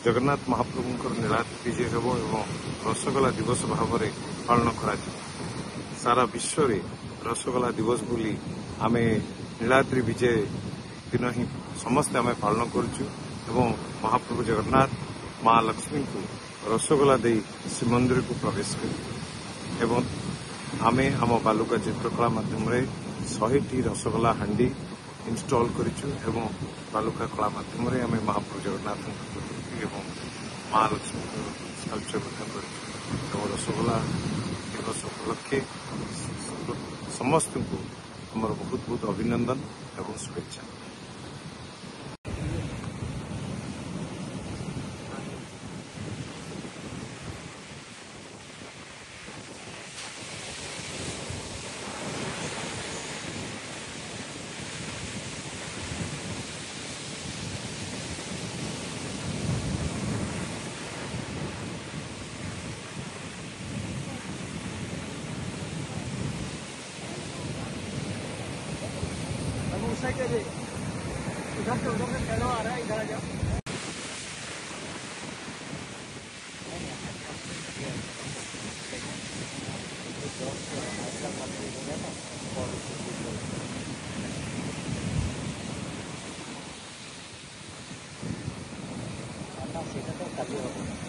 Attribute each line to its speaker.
Speaker 1: जगन्नाथ महाप्रभुंकर नीलाद्रि विजय हेब एवं रसगोला दिवस भाव में पालन कर सारा विश्व रे रसगोला दिवस बोली आमे नीलाद्रि विजय दिन ही समस्त आमे पालन करुचु एवं महाप्रभु जगन्नाथ माँ लक्ष्मी को रसगोला दे श्रीमंदिर को प्रवेश कर आमे आम बालुका चित्रकला माध्यम 100टी रसगोला हांडी इंस्टॉल करिचु एवं बालुका कला माध्यम आमे महाप्रभु जगन्नाथ एवं माँ लक्ष्मी स्कल्पचर कर रसगोला दिवस उपलक्षे समस्त को हमार बहुत बहुत अभिनंदन एवं शुभेच्छा।
Speaker 2: इधर से उधर से फैला आ रहा है, इधर आ जाओ। সেটা তো কাজে হবে।